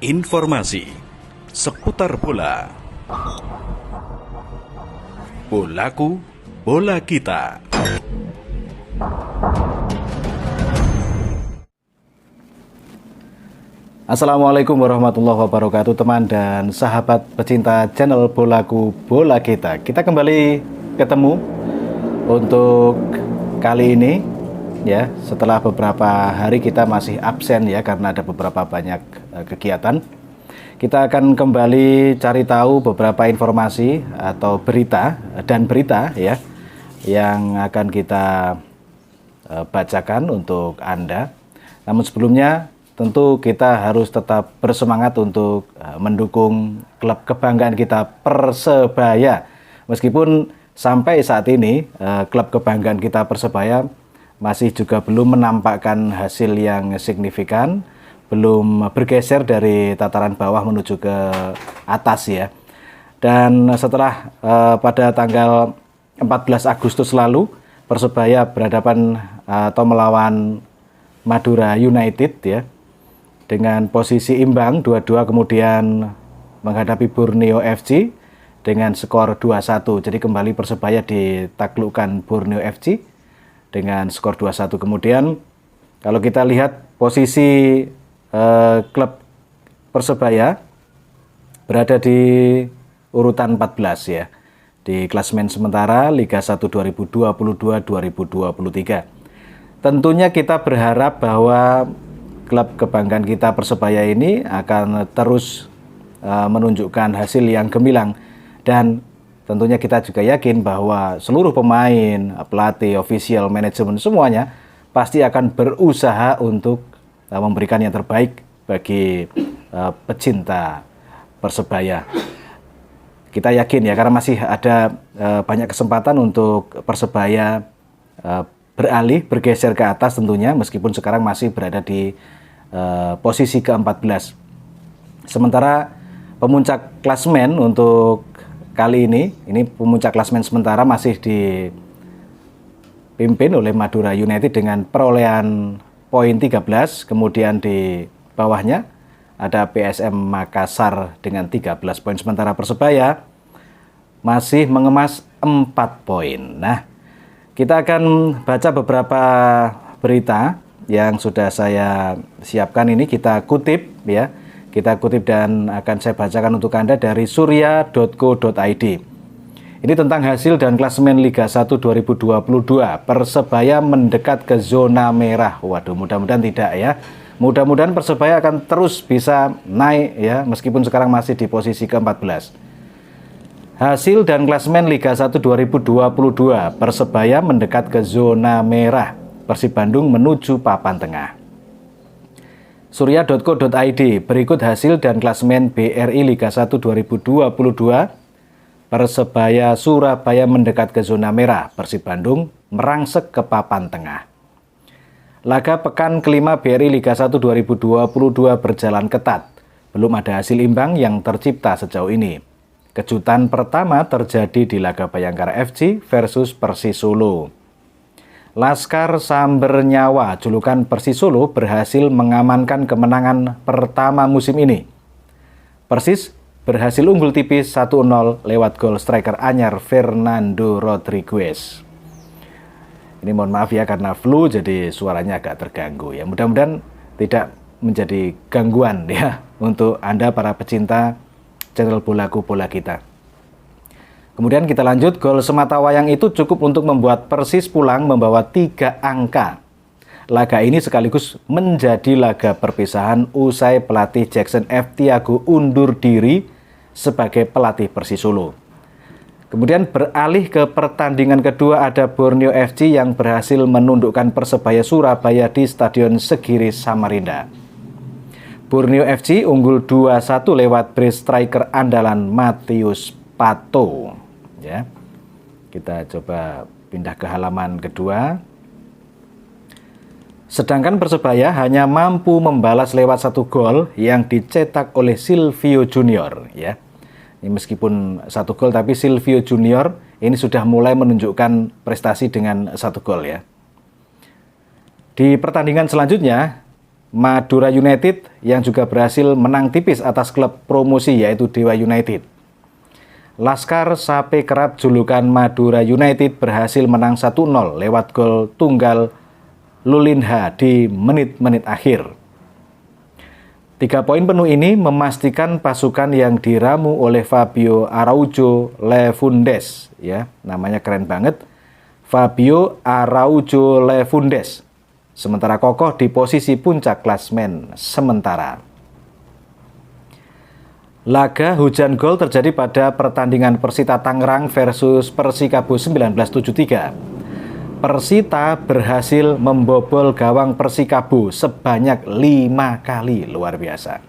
Informasi seputar bola. Bolaku, bola kita. Assalamualaikum warahmatullahi wabarakatuh, teman dan sahabat pecinta channel Bolaku Bola Kita. Kita kembali ketemu untuk kali ini ya, setelah beberapa hari kita masih absen ya karena ada beberapa banyak kegiatan. Kita akan kembali cari tahu beberapa informasi atau berita ya yang akan kita bacakan untuk Anda. Namun sebelumnya tentu kita harus tetap bersemangat untuk mendukung klub kebanggaan kita Persebaya. Meskipun sampai saat ini klub kebanggaan kita Persebaya masih juga belum menampakkan hasil yang signifikan, belum bergeser dari tataran bawah menuju ke atas ya. Dan setelah pada tanggal 14 Agustus lalu Persebaya berhadapan atau melawan Madura United ya, dengan posisi imbang 2-2, kemudian menghadapi Borneo FC dengan skor 2-1. Jadi kembali Persebaya ditaklukkan Borneo FC dengan skor 2-1. Kemudian kalau kita lihat posisi klub Persebaya berada di urutan 14 ya, di klasemen sementara Liga 1 2022-2023. Tentunya kita berharap bahwa klub kebanggaan kita Persebaya ini akan terus menunjukkan hasil yang gemilang, dan tentunya kita juga yakin bahwa seluruh pemain, pelatih, ofisial, manajemen semuanya pasti akan berusaha untuk memberikan yang terbaik bagi pecinta Persebaya. Kita yakin ya, karena masih ada banyak kesempatan untuk Persebaya bergeser ke atas tentunya, meskipun sekarang masih berada di posisi ke-14. Sementara pemuncak klasemen untuk kali ini pemuncak klasemen sementara masih dipimpin oleh Madura United dengan perolehan poin 13, kemudian di bawahnya ada PSM Makassar dengan 13 poin, sementara Persebaya masih mengemas 4 poin. Nah, kita akan baca beberapa berita yang sudah saya siapkan ini, kita kutip ya. Kita kutip dan akan saya bacakan untuk Anda dari surya.co.id. Ini tentang hasil dan klasemen Liga 1 2022. Persebaya mendekat ke zona merah. Waduh, mudah-mudahan tidak ya. Mudah-mudahan Persebaya akan terus bisa naik ya, meskipun sekarang masih di posisi ke-14. Hasil dan klasemen Liga 1 2022. Persebaya mendekat ke zona merah. Persib Bandung menuju papan tengah. Surya.co.id, berikut hasil dan klasemen BRI Liga 1 2022. Persebaya Surabaya mendekat ke zona merah. Persib Bandung merangsek ke papan tengah. Laga pekan kelima BRI Liga 1 2022 berjalan ketat. Belum ada hasil imbang yang tercipta sejauh ini. Kejutan pertama terjadi di laga Bayangkara FC versus Persis Solo. Laskar Samber Nyawa, julukan Persis Solo, berhasil mengamankan kemenangan pertama musim ini. Persis berhasil unggul tipis 1-0 lewat gol striker anyar Fernando Rodriguez. Ini mohon maaf ya, karena flu jadi suaranya agak terganggu ya. Mudah-mudahan tidak menjadi gangguan ya untuk Anda para pecinta channel Bolaku Bola Kita. Kemudian kita lanjut, gol sematawayang itu cukup untuk membuat Persis pulang membawa 3 angka. Laga ini sekaligus menjadi laga perpisahan usai pelatih Jackson F. Tiago undur diri sebagai pelatih Persis Solo. Kemudian beralih ke pertandingan kedua, ada Borneo FC yang berhasil menundukkan Persebaya Surabaya di Stadion Segiri Samarinda. Borneo FC unggul 2-1 lewat brace striker andalan Matius Pato. Ya, kita coba pindah ke halaman kedua. Sedangkan Persebaya hanya mampu membalas lewat 1 gol yang dicetak oleh Silvio Junior. Ya, ini meskipun 1 gol, tapi Silvio Junior ini sudah mulai menunjukkan prestasi dengan 1 gol ya. Di pertandingan selanjutnya, Madura United yang juga berhasil menang tipis atas klub promosi yaitu Dewa United. Laskar Sape Kerap julukan Madura United berhasil menang 1-0 lewat gol tunggal Lulinha di menit-menit akhir. 3 poin penuh ini memastikan pasukan yang diramu oleh Fabio Araujo Lefundes, ya, namanya keren banget, Fabio Araujo Lefundes, sementara kokoh di posisi puncak klasmen sementara. Laga hujan gol terjadi pada pertandingan Persita Tangerang versus Persikabo 1973. Persita berhasil membobol gawang Persikabo sebanyak 5 kali, luar biasa.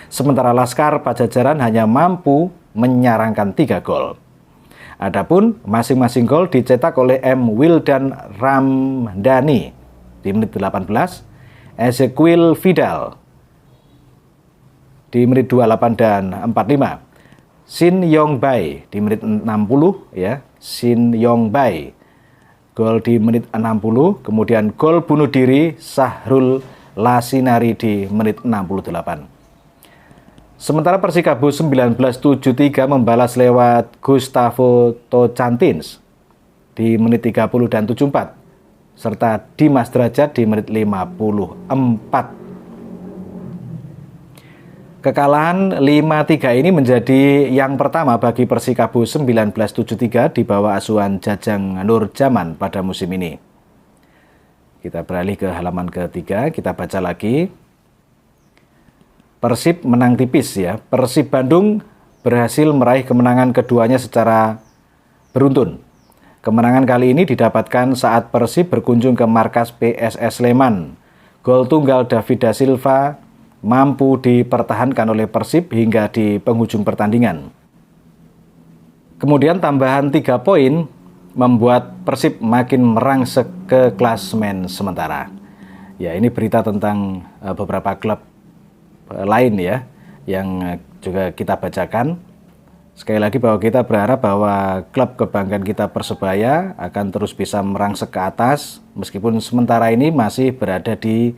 Sementara Laskar Pajajaran hanya mampu menyarangkan 3 gol. Adapun masing-masing gol dicetak oleh M. Wildan Ramdhani di menit 18, Ezequiel Vidal di menit 28 dan 45, Shin Yong Bai di menit 60, ya, Shin Yong Bai gol di menit 60, kemudian gol bunuh diri Sahrul Lasinari di menit 68. Sementara Persikabo 1973 membalas lewat Gustavo Tocantins di menit 30 dan 74, serta Dimas Derajat di menit 54. Kekalahan 5-3 ini menjadi yang pertama bagi Persikabo 1973 di bawah asuhan Jajang Nur Jaman pada musim ini. Kita beralih ke halaman ketiga, kita baca lagi. Persib menang tipis, ya. Persib Bandung berhasil meraih kemenangan keduanya secara beruntun. Kemenangan kali ini didapatkan saat Persib berkunjung ke markas PSS Sleman. Gol tunggal David da Silva mampu dipertahankan oleh Persib hingga di penghujung pertandingan. Kemudian tambahan 3 poin membuat Persib makin merangsek ke klasmen sementara. Ya, ini berita tentang beberapa klub lain, ya, yang juga kita bacakan. Sekali lagi bahwa kita berharap bahwa klub kebanggaan kita Persebaya akan terus bisa merangsek ke atas meskipun sementara ini masih berada di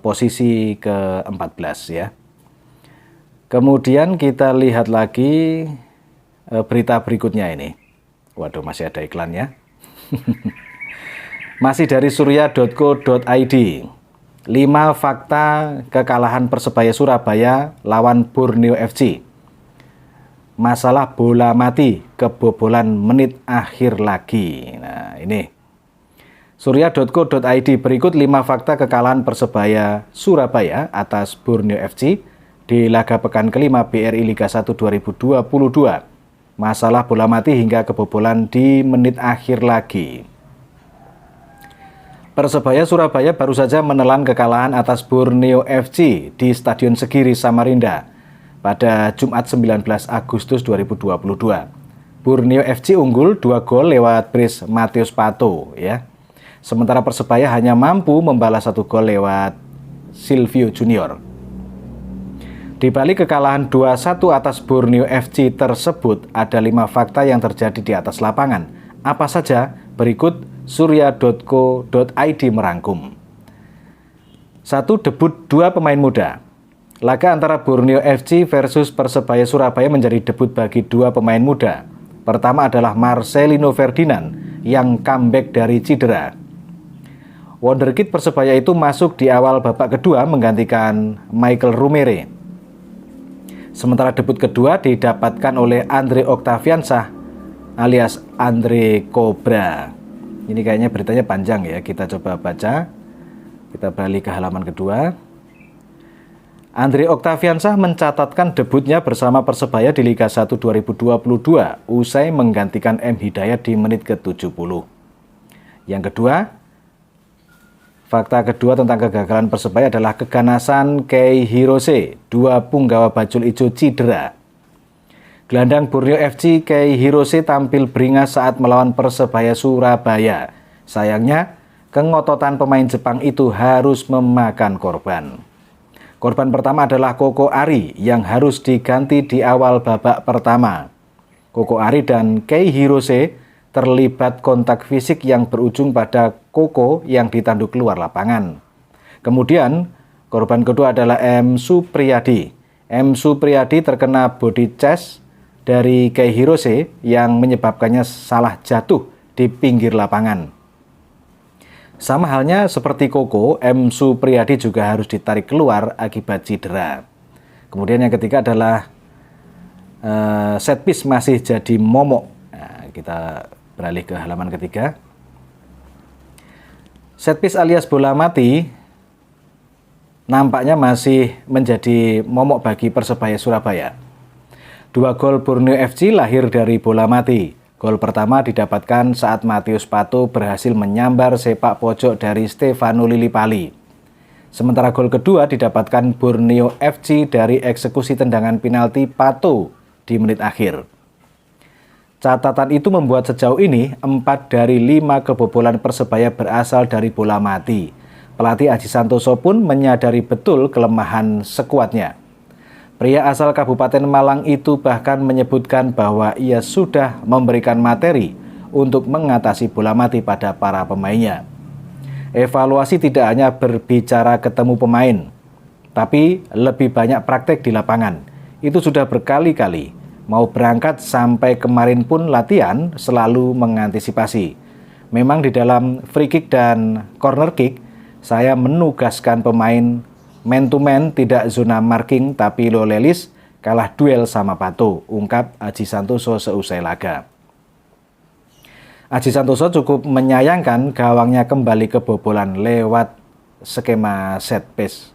posisi ke-14, ya. Kemudian kita lihat lagi berita berikutnya ini. Waduh, masih ada iklannya. Masih dari surya.co.id. 5 fakta kekalahan Persebaya Surabaya lawan Borneo FC. Masalah bola mati, kebobolan menit akhir lagi. Nah, ini surya.co.id, berikut 5 fakta kekalahan Persebaya Surabaya atas Borneo FC di laga pekan kelima BRI Liga 1 2022. Masalah bola mati hingga kebobolan di menit akhir lagi. Persebaya Surabaya baru saja menelan kekalahan atas Borneo FC di Stadion Segiri Samarinda pada Jumat 19 Agustus 2022. Borneo FC unggul 2 gol lewat brace Matius Pato, ya. Sementara Persebaya hanya mampu membalas 1 gol lewat Silvio Junior. Di balik kekalahan 2-1 atas Borneo FC tersebut, ada 5 fakta yang terjadi di atas lapangan. Apa saja? Berikut surya.co.id merangkum. 1. Debut 2 pemain muda. Laga antara Borneo FC versus Persebaya Surabaya menjadi debut bagi 2 pemain muda. Pertama adalah Marcelino Ferdinand yang comeback dari cedera. Wonderkid Persebaya itu masuk di awal babak kedua menggantikan Michael Rumere. Sementara debut kedua didapatkan oleh Andre Octaviansah alias Andre Cobra. Ini kayaknya beritanya panjang, ya, kita coba baca. Kita beralih ke halaman kedua. Andre Octaviansah mencatatkan debutnya bersama Persebaya di Liga 1 2022 usai menggantikan M. Hidayat di menit ke-70. Yang kedua, fakta kedua tentang kegagalan Persebaya adalah keganasan Kei Hirose, 2 punggawa bajul ijo cedera. Gelandang Borneo FC Kei Hirose tampil beringas saat melawan Persebaya Surabaya. Sayangnya, kengototan pemain Jepang itu harus memakan korban. Korban pertama adalah Koko Ari yang harus diganti di awal babak pertama. Koko Ari dan Kei Hirose terlibat kontak fisik yang berujung pada Koko yang ditanduk keluar lapangan. Kemudian, Korban kedua adalah M. Supriyadi. M. Supriyadi terkena body chest dari Kei Hirose yang menyebabkannya salah jatuh di pinggir lapangan. Sama halnya seperti Koko, M. Supriyadi juga harus ditarik keluar akibat cedera. Kemudian yang ketiga adalah set piece masih jadi momok. Nah, kita beralih ke halaman ketiga. Set piece alias bola mati nampaknya masih menjadi momok bagi Persebaya Surabaya. 2 gol Borneo FC lahir dari bola mati. Gol pertama didapatkan saat Matius Pato berhasil menyambar sepak pojok dari Stefano Lillipali. Sementara gol kedua didapatkan Borneo FC dari eksekusi tendangan penalti Pato di menit akhir. Catatan itu membuat sejauh ini 4 dari 5 kebobolan Persebaya berasal dari bola mati. Pelatih Aji Santoso pun menyadari betul kelemahan skuadnya. Pria asal Kabupaten Malang itu bahkan menyebutkan bahwa ia sudah memberikan materi untuk mengatasi bola mati pada para pemainnya. Evaluasi tidak hanya berbicara ketemu pemain, tapi lebih banyak praktek di lapangan. Itu sudah berkali-kali. Mau berangkat sampai kemarin pun latihan selalu mengantisipasi. Memang di dalam free kick dan corner kick, saya menugaskan pemain man to man, tidak zona marking, tapi Lolelis kalah duel sama Pato, ungkap Aji Santoso seusai laga. Aji Santoso cukup menyayangkan gawangnya kembali kebobolan lewat skema set piece.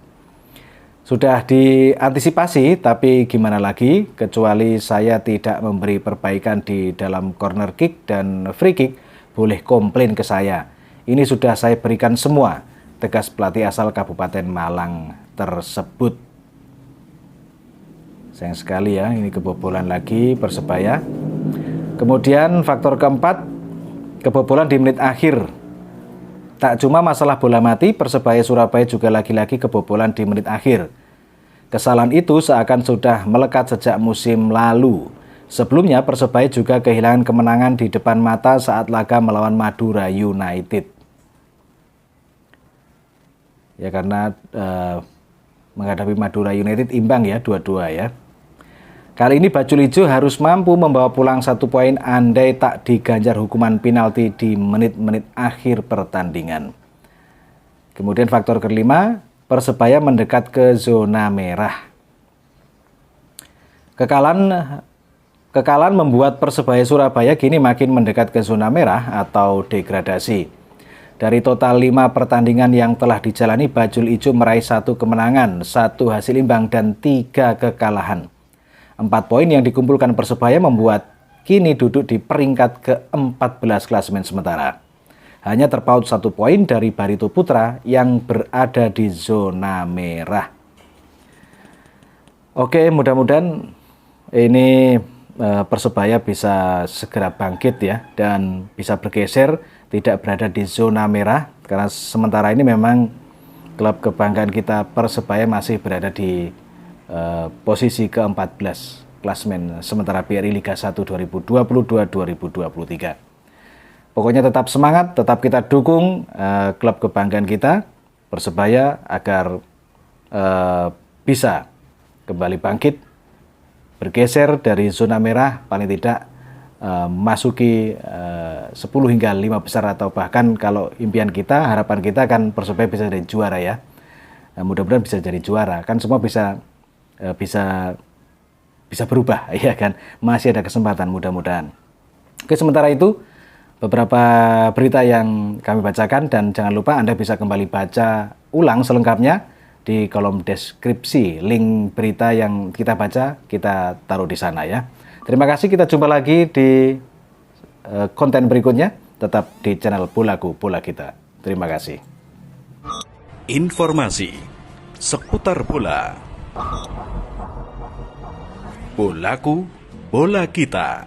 Sudah diantisipasi, tapi gimana lagi, kecuali saya tidak memberi perbaikan di dalam corner kick dan free kick, boleh komplain ke saya. Ini sudah saya berikan semua, tegas pelatih asal Kabupaten Malang tersebut. Sayang sekali ya, ini kebobolan lagi Persebaya. Kemudian faktor keempat, kebobolan di menit akhir. Tak cuma masalah bola mati, Persebaya Surabaya juga lagi-lagi kebobolan di menit akhir. Kesalahan itu seakan sudah melekat sejak musim lalu. Sebelumnya Persebaya juga kehilangan kemenangan di depan mata saat laga melawan Madura United. Ya karena menghadapi Madura United imbang ya, 2-2 ya. Kali ini Bajul Ijo harus mampu membawa pulang 1 poin andai tak diganjar hukuman penalti di menit-menit akhir pertandingan. Kemudian faktor kelima, Persebaya mendekat ke zona merah. Kekalahan membuat Persebaya Surabaya kini makin mendekat ke zona merah atau degradasi. Dari total 5 pertandingan yang telah dijalani, Bajul Ijo meraih 1 kemenangan, 1 hasil imbang, dan 3 kekalahan. 4 poin yang dikumpulkan Persebaya membuat kini duduk di peringkat ke-14 klasemen sementara. Hanya terpaut 1 poin dari Barito Putra yang berada di zona merah. Oke, mudah-mudahan ini Persebaya bisa segera bangkit ya, dan bisa bergeser, tidak berada di zona merah. Karena sementara ini memang klub kebanggaan kita Persebaya masih berada di posisi ke-14 klasemen sementara BRI Liga 1 2022-2023. Pokoknya tetap semangat, tetap kita dukung klub kebanggaan kita Persebaya agar bisa kembali bangkit, bergeser dari zona merah, paling tidak masuki 10 hingga 5 besar, atau bahkan kalau impian kita, harapan kita kan Persebaya bisa jadi juara ya. Mudah-mudahan bisa jadi juara, kan semua bisa berubah ya kan, masih ada kesempatan mudah-mudahan. Oke, sementara itu beberapa berita yang kami bacakan, dan jangan lupa Anda bisa kembali baca ulang selengkapnya di kolom deskripsi. Link berita yang kita baca kita taruh di sana ya. Terima kasih, kita jumpa lagi di konten berikutnya, tetap di channel Bolaku Bola Kita. Terima kasih. Informasi seputar bola. Bolaku Bola Kita.